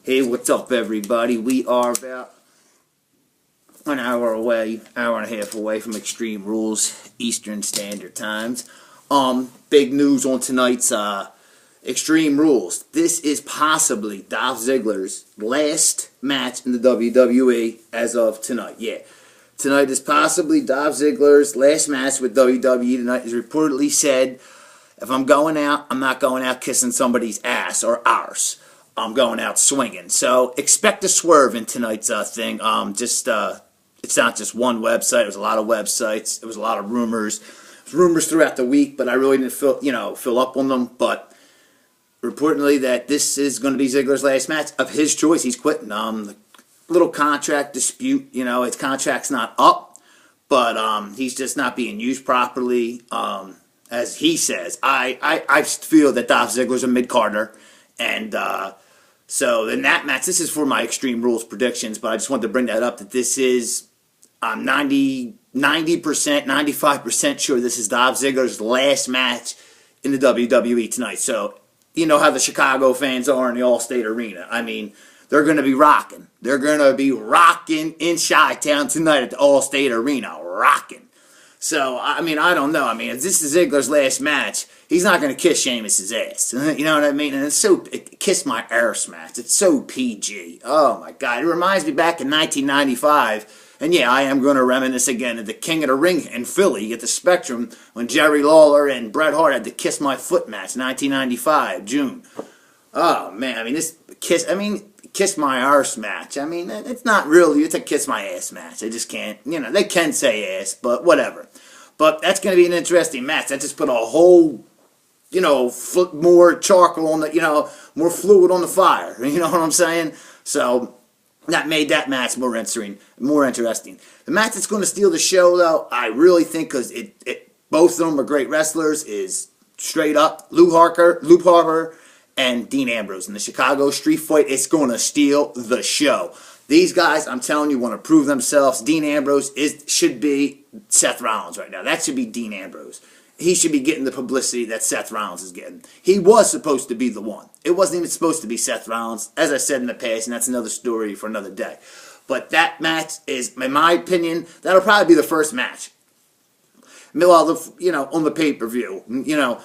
Hey, what's up, everybody? We are about an hour away, hour and a half away from Extreme Rules, Eastern Standard Times. Big news on tonight's Extreme Rules. This is possibly Dolph Ziggler's last match in the WWE as of tonight. Yeah, tonight is possibly Dolph Ziggler's last match with WWE. Tonight is reportedly said, if I'm going out, I'm not going out kissing somebody's ass or arse. I'm going out swinging. So expect a swerve in tonight's thing. It's not just one website. It was a lot of websites. It was a lot of rumors. Rumors throughout the week, but I really didn't fill up on them. But reportedly that this is going to be Ziggler's last match of his choice. He's quitting. Little contract dispute. His contract's not up, but he's just not being used properly. As he says, I feel that Dolph Ziggler's a mid-carder, and so in that match, this is for my Extreme Rules predictions, but I just wanted to bring that up, that this is, I'm 90%, 95% sure this is Dolph Ziggler's last match in the WWE tonight. So, you know how the Chicago fans are in the Allstate Arena. I mean, they're going to be rocking. They're going to be rocking in Chi-Town tonight at the Allstate Arena. Rocking. So, I mean, I don't know. I mean, if this is Ziggler's last match, he's not going to kiss Sheamus's ass. You know what I mean? And it's so, kiss my arse match. It's so PG. Oh, my God. It reminds me back in 1995. And yeah, I am going to reminisce again of the King of the Ring in Philly at the Spectrum when Jerry Lawler and Bret Hart had the Kiss My Foot match, 1995, June. Oh, man. I mean, kiss my arse match. I mean, it's not really, it's a kiss my ass match. They just can't, they can say ass, but whatever. But that's going to be an interesting match. That just put a whole, more charcoal on the, more fluid on the fire. You know what I'm saying? So that made that match more interesting. The match that's going to steal the show, though, I really think, because both of them are great wrestlers, is straight up Luke Harper and Dean Ambrose in the Chicago Street Fight. It's going to steal the show. These guys, I'm telling you, want to prove themselves. Dean Ambrose should be Seth Rollins right now. That should be Dean Ambrose. He should be getting the publicity that Seth Rollins is getting. He was supposed to be the one. It wasn't even supposed to be Seth Rollins, as I said in the past, and that's another story for another day. But that match is, in my opinion, that'll probably be the first match. Well, on the pay-per-view,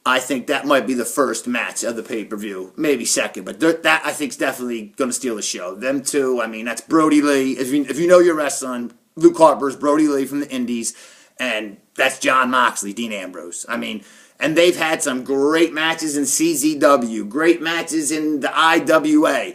I think that might be the first match of the pay-per-view, maybe second, but that I think is definitely going to steal the show. Them two, I mean, that's Brody Lee. If you know your wrestling, Luke Harper's Brody Lee from the Indies, and that's Jon Moxley, Dean Ambrose. I mean, and they've had some great matches in CZW, great matches in the IWA,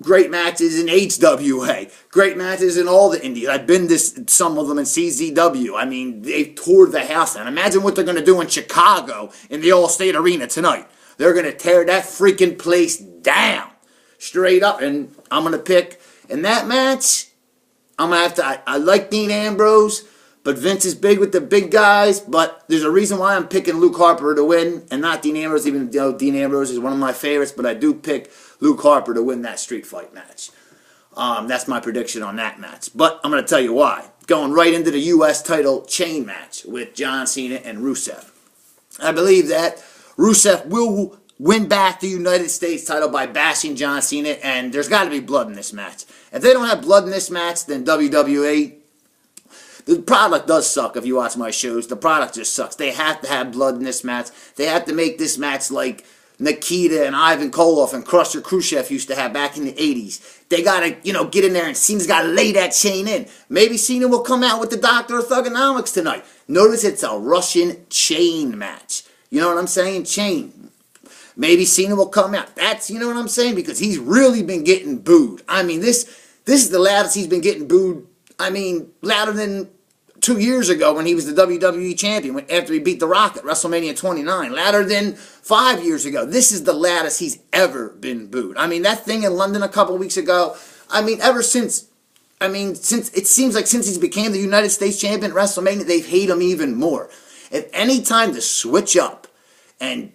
great matches in HWA, great matches in all the indies. I've been to some of them in CZW. I mean, they've toured the house down. Imagine what they're going to do in Chicago in the Allstate Arena tonight. They're going to tear that freaking place down. Straight up. And I'm going to pick, in that match, I'm going to have to, I like Dean Ambrose, but Vince is big with the big guys, but there's a reason why I'm picking Luke Harper to win and not Dean Ambrose, even though Dean Ambrose is one of my favorites, but I do pick Luke Harper to win that street fight match. That's my prediction on that match. But I'm going to tell you why. Going right into the U.S. title chain match with John Cena and Rusev. I believe that Rusev will win back the United States title by bashing John Cena, and there's got to be blood in this match. If they don't have blood in this match, then WWE, the product does suck. If you watch my shows, the product just sucks. They have to have blood in this match. They have to make this match like Nikita and Ivan Koloff and Crusher Khrushchev used to have back in the 80s. They got to, get in there, and Cena's got to lay that chain in. Maybe Cena will come out with the Doctor of Thugonomics tonight. Notice it's a Russian chain match. You know what I'm saying? Chain. Maybe Cena will come out. That's, you know what I'm saying? Because he's really been getting booed. I mean, this is the loudest he's been getting booed. I mean, louder than 2 years ago when he was the WWE champion after he beat The Rock at WrestleMania 29. Louder than 5 years ago. This is the loudest he's ever been booed. I mean, that thing in London a couple weeks ago, I mean, since it seems like since he's became the United States champion at WrestleMania, they've hated him even more. If any time to switch up and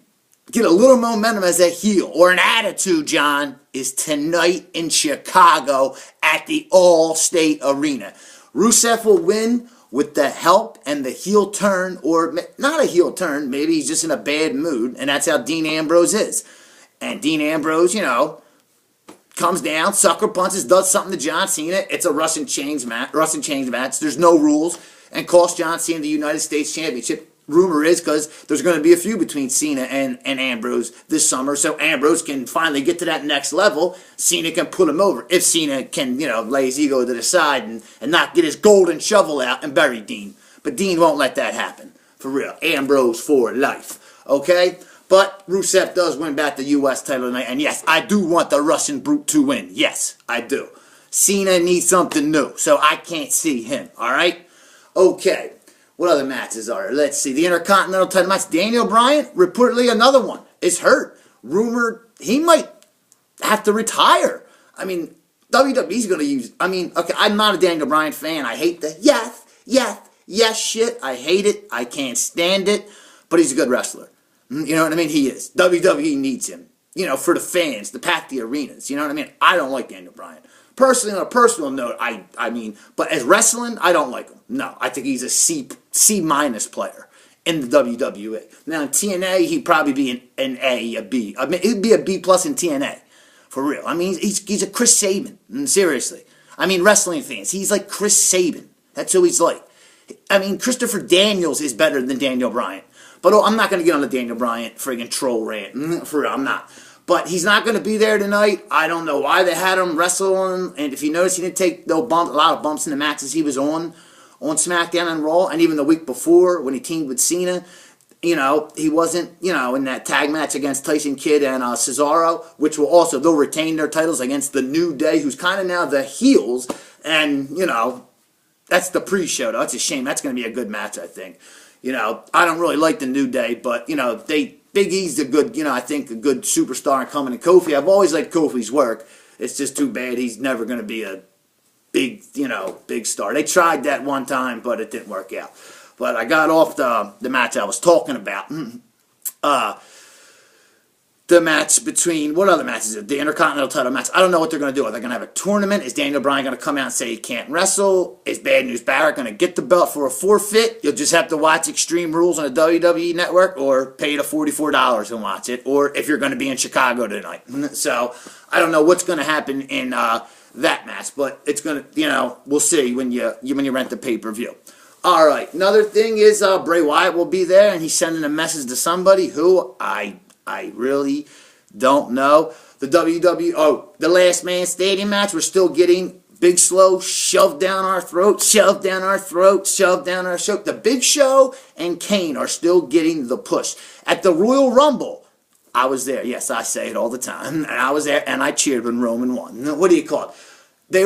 get a little momentum as a heel or an attitude, John, is tonight in Chicago at the Allstate Arena. Rusev will win with the help and the heel turn, or not a heel turn, maybe he's just in a bad mood, and that's how Dean Ambrose is. And Dean Ambrose, comes down, sucker punches, does something to John Cena. It's a Russian chains match. There's no rules, and costs John Cena the United States Championship. Rumor is because there's going to be a feud between Cena and Ambrose this summer, so Ambrose can finally get to that next level. Cena can put him over if Cena can, lay his ego to the side and not get his golden shovel out and bury Dean. But Dean won't let that happen. For real. Ambrose for life. Okay? But Rusev does win back the U.S. title tonight. And yes, I do want the Russian brute to win. Yes, I do. Cena needs something new, so I can't see him. Alright? Okay. What other matches are there? Let's see. The Intercontinental title match. Daniel Bryan, reportedly another one, is hurt. Rumored he might have to retire. I mean, WWE's going to use... okay, I'm not a Daniel Bryan fan. I hate the yes shit. I hate it. I can't stand it. But he's a good wrestler. You know what I mean? He is. WWE needs him. For the fans, to pack the arenas. You know what I mean? I don't like Daniel Bryan. Personally, on a personal note, but as wrestling, I don't like him. No, I think he's a C minus player in the WWE. Now in TNA, he'd probably be an A, a B. He'd be a B plus in TNA, for real. He's a Chris Sabin. Seriously, wrestling fans, he's like Chris Sabin. That's who he's like. Christopher Daniels is better than Daniel Bryan. But I'm not going to get on the Daniel Bryan friggin' troll rant. For real, I'm not. But he's not going to be there tonight. I don't know why they had him wrestle on. And if you notice, he didn't take a lot of bumps in the matches he was on SmackDown and Raw. And even the week before when he teamed with Cena, he wasn't, in that tag match against Tyson Kidd and Cesaro, which they'll retain their titles against the New Day, who's kind of now the heels. And, that's the pre-show, though. It's a shame. That's going to be a good match, I think. I don't really like the New Day, but, Big E's a good, I think a good superstar and coming in Kofi. I've always liked Kofi's work. It's just too bad he's never going to be a big, big star. They tried that one time, but it didn't work out. But I got off the match I was talking about. The match between, what other match is it? The Intercontinental title match. I don't know what they're going to do. Are they going to have a tournament? Is Daniel Bryan going to come out and say he can't wrestle? Is Bad News Barrett going to get the belt for a forfeit? You'll just have to watch Extreme Rules on the WWE Network or pay the $44 and watch it. Or if you're going to be in Chicago tonight. So, I don't know what's going to happen in that match. But it's going to, we'll see when you rent the pay-per-view. Alright, another thing is Bray Wyatt will be there and he's sending a message to somebody who I really don't know. The Last Man Standing match, we're still getting Big Slow shoved down our throat, shoved down our throat, shoved down our throat. The Big Show and Kane are still getting the push. At the Royal Rumble, I was there. Yes, I say it all the time. And I was there and I cheered when Roman won. What do you call it? They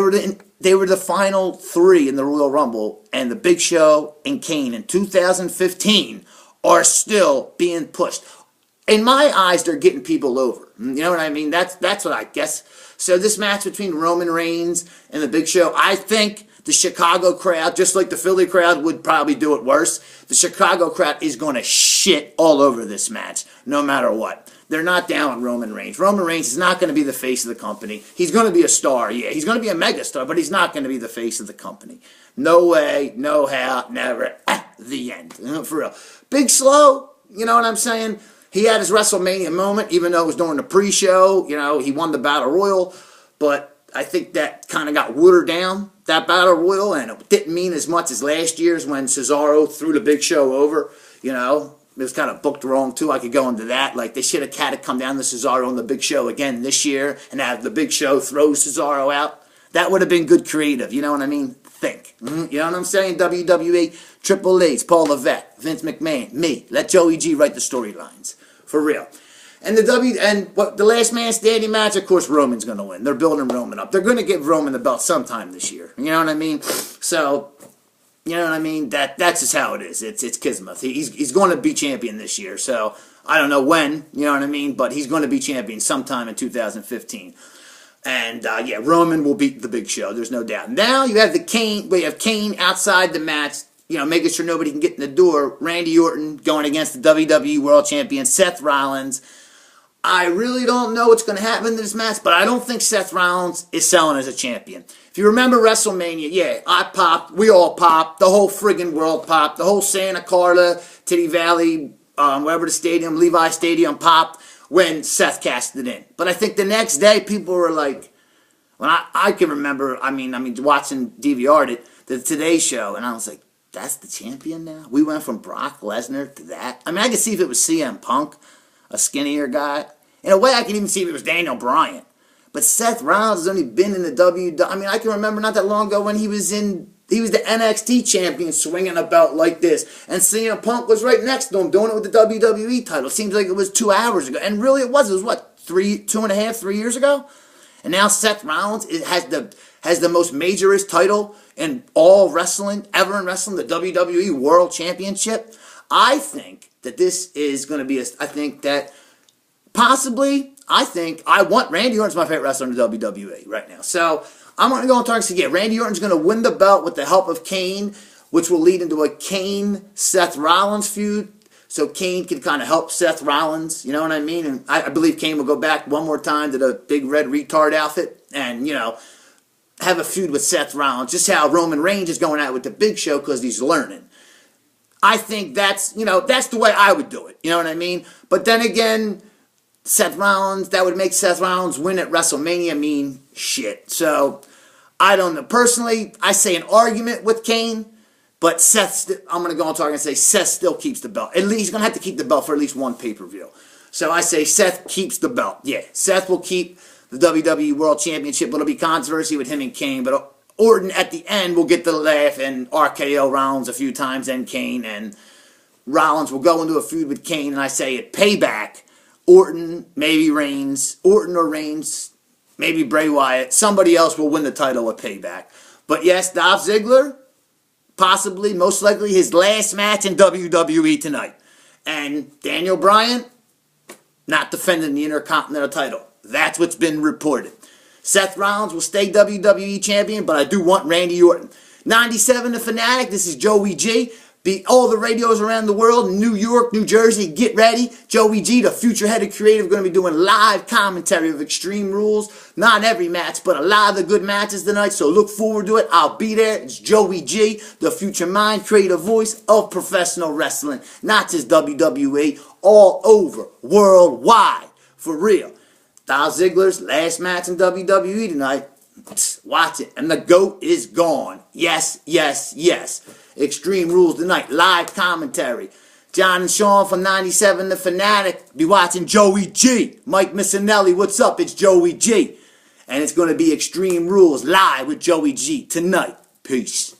were the final three in the Royal Rumble, and the Big Show and Kane in 2015 are still being pushed. In my eyes, they're getting people over. You know what I mean? That's what I guess. So this match between Roman Reigns and the Big Show, I think the Chicago crowd, just like the Philly crowd would probably do it worse, the Chicago crowd is going to shit all over this match, no matter what. They're not down on Roman Reigns. Roman Reigns is not going to be the face of the company. He's going to be a star, yeah. He's going to be a megastar, but he's not going to be the face of the company. No way, no how, never, the end. For real. Big Slow, you know what I'm saying? He had his WrestleMania moment, even though it was during the pre-show. He won the Battle Royal. But I think that kind of got watered down, that Battle Royal. And it didn't mean as much as last year's when Cesaro threw the Big Show over. It was kind of booked wrong, too. I could go into that. Like, they should have had it come down to Cesaro on the Big Show again this year and have the Big Show throw Cesaro out. That would have been good creative. You know what I mean? Think. You know what I'm saying? WWE, Triple H, Paul Levesque, Vince McMahon, me. Let Joey G write the storylines. For real. And the Last Man Standing match, of course, Roman's going to win. They're building Roman up. They're going to give Roman the belt sometime this year. You know what I mean? So, you know what I mean? That's just how it is. It's Kismet. He's going to be champion this year. So, I don't know when, you know what I mean? But he's going to be champion sometime in 2015. And, Roman will beat the Big Show. There's no doubt. Now, you have Kane outside the match, making sure nobody can get in the door. Randy Orton going against the WWE World Champion, Seth Rollins. I really don't know what's going to happen in this match, but I don't think Seth Rollins is selling as a champion. If you remember WrestleMania, yeah, I popped, we all popped, the whole friggin' world popped, the whole Santa Carla, Titty Valley, wherever the Levi Stadium popped when Seth cashed it in. But I think the next day people were like, when I can remember, I mean, watching DVR'd it, the Today Show, and I was like, that's the champion now? We went from Brock Lesnar to that? I mean, I could see if it was CM Punk, a skinnier guy. In a way, I can even see if it was Daniel Bryan. But Seth Rollins has only been in the WWE. I mean, I can remember not that long ago when he was the NXT champion swinging a belt like this. And CM Punk was right next to him doing it with the WWE title. Seems like it was 2 hours ago. And really it was. It was what, 3 years ago? And now Seth Rollins has the most majorist title in all wrestling, ever in wrestling, the WWE World Championship. I think that this is going to be I want Randy Orton's my favorite wrestler in the WWE right now. So I'm going to go on talk and say, yeah, Randy Orton's going to win the belt with the help of Kane, which will lead into a Kane-Seth Rollins feud. So Kane can kind of help Seth Rollins, you know what I mean? And I believe Kane will go back one more time to the big red retard outfit and, have a feud with Seth Rollins. Just how Roman Reigns is going out with the Big Show because he's learning. I think that's the way I would do it. You know what I mean? But then again, Seth Rollins, that would make Seth Rollins win at WrestleMania mean shit. So, I don't know. Personally, I say an argument with Kane, but I'm going to go on talking and say Seth still keeps the belt. At least he's going to have to keep the belt for at least one pay-per-view. So I say Seth keeps the belt. Yeah, Seth will keep the WWE World Championship. It'll be controversy with him and Kane, but Orton at the end will get the laugh and RKO Rollins a few times and Kane, and Rollins will go into a feud with Kane, and I say at Payback, Orton or Reigns, maybe Bray Wyatt, somebody else will win the title at Payback. But yes, Dolph Ziggler, possibly, most likely, his last match in WWE tonight. And Daniel Bryan, not defending the Intercontinental title. That's what's been reported. Seth Rollins will stay WWE champion, but I do want Randy Orton. 97 The Fanatic, this is Joey G. Beat all the radios around the world, New York, New Jersey, get ready. Joey G, the future head of creative, going to be doing live commentary of Extreme Rules. Not every match, but a lot of the good matches tonight, so look forward to it. I'll be there. It's Joey G, the future mind, creative voice of professional wrestling. Not just WWE, all over, worldwide, for real. Dolph Ziggler's last match in WWE tonight. Watch it. And the GOAT is gone. Yes, yes, yes. Extreme Rules tonight. Live commentary. John and Sean from 97 The Fanatic. Be watching Joey G. Mike Missinelli, what's up? It's Joey G. And it's going to be Extreme Rules live with Joey G tonight. Peace.